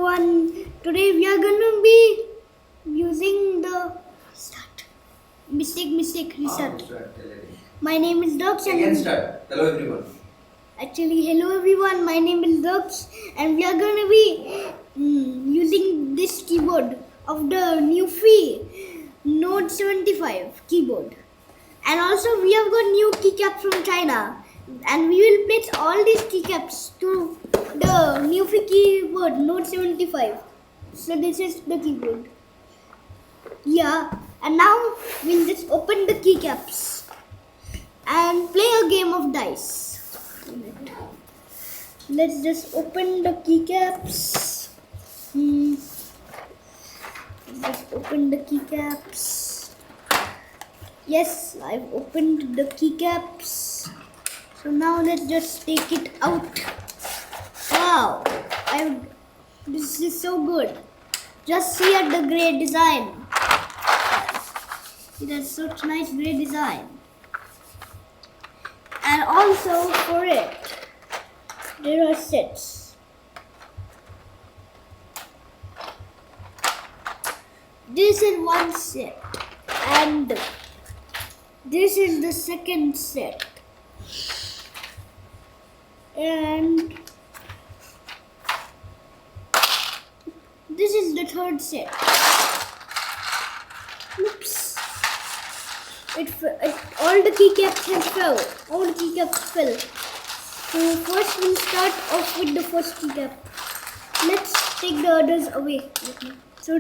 everyone. Today we are gonna be using the start. Mistake, restart. My name is Dux Again start. Hello everyone. Actually, hello everyone. My name is Dux, and we are gonna be using this keyboard of the Nuphy Note 75 keyboard. And also we have got new keycaps from China, and we will place all these keycaps to the Nuphy keyboard Note 75. So this is the keyboard. Yeah, and now we'll just open the keycaps and play a game of dice. Let's just open the keycaps. Let's open the keycaps. Yes, I've opened the keycaps. So now let's just take it out. Wow, this is so good. Just see at the grey design. It has such nice grey design. And also for it, there are sets. This is one set, and this is the second set, and this is the third set. Oops! All the keycaps have fell. All the keycaps fell. So first we'll start off with the first keycap. Let's take the others away. So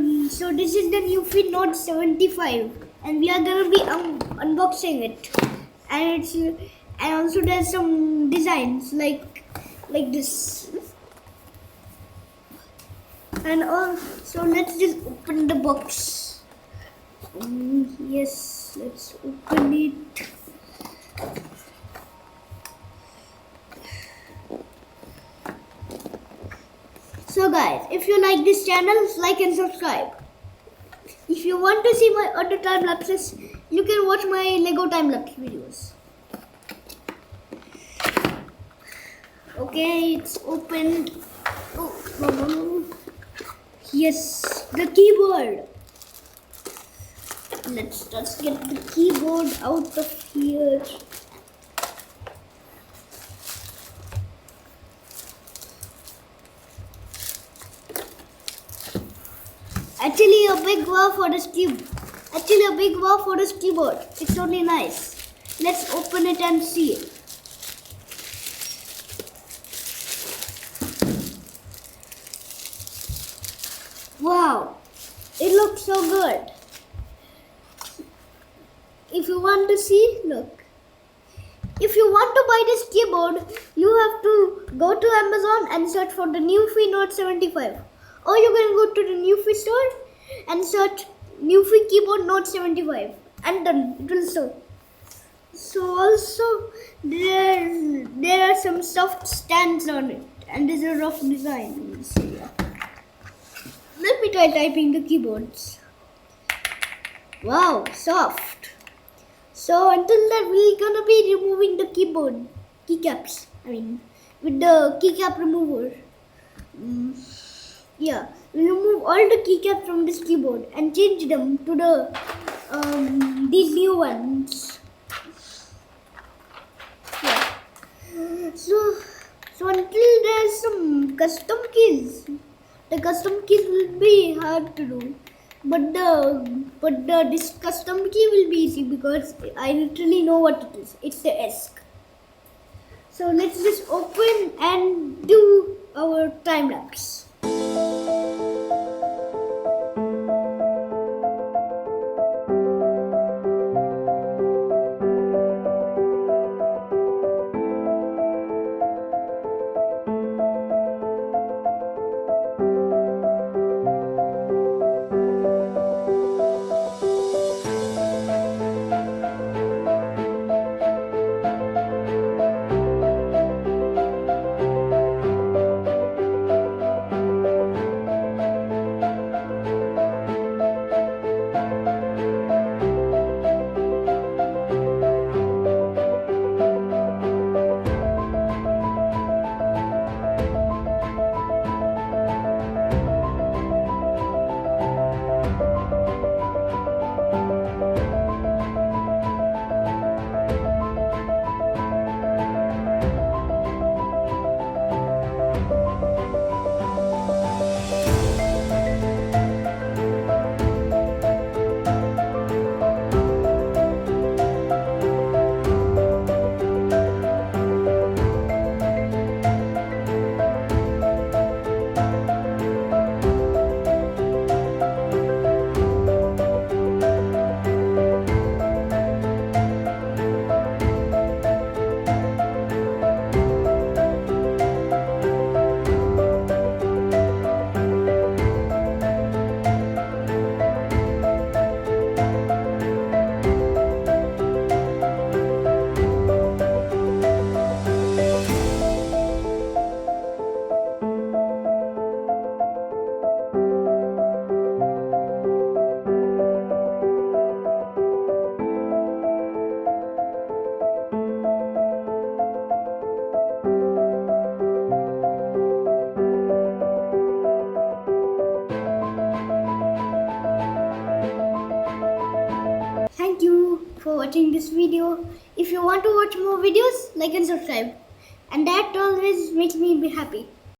this is the Nuphy Note 75, and we are gonna be unboxing it. And also there's some designs like this. And so let's just open the box. Yes, let's open it. So guys, if you like this channel, like and subscribe. If you want to see my other time lapses, you can watch my Lego time lapse videos. Okay, it's opened. Oh, no. Yes, the keyboard. Let's just get the keyboard out of here. Actually, a big wow for this keyboard. It's only nice. Let's open it and see it. Wow, it looks so good. If you want to see, look. If you want to buy this keyboard, you have to go to Amazon and search for the Nuphy Note 75. Or you can go to the Nuphy store and search Nuphy keyboard Note 75. And done, it will show. So also there are some soft stands on it, and there's a rough design. Let me try typing the keyboards. Wow, soft. So until that, we're gonna be removing the keycaps. With the keycap remover. Yeah, we remove all the keycaps from this keyboard and change them to the these new ones. Yeah. So until there's some custom keys, the custom keys will be hard to do. But this custom key will be easy because I literally know what it is. It's the ESC. So let's just open and do our time lapse. for watching this video. If you want to watch more videos, like and subscribe. And that always makes me be happy.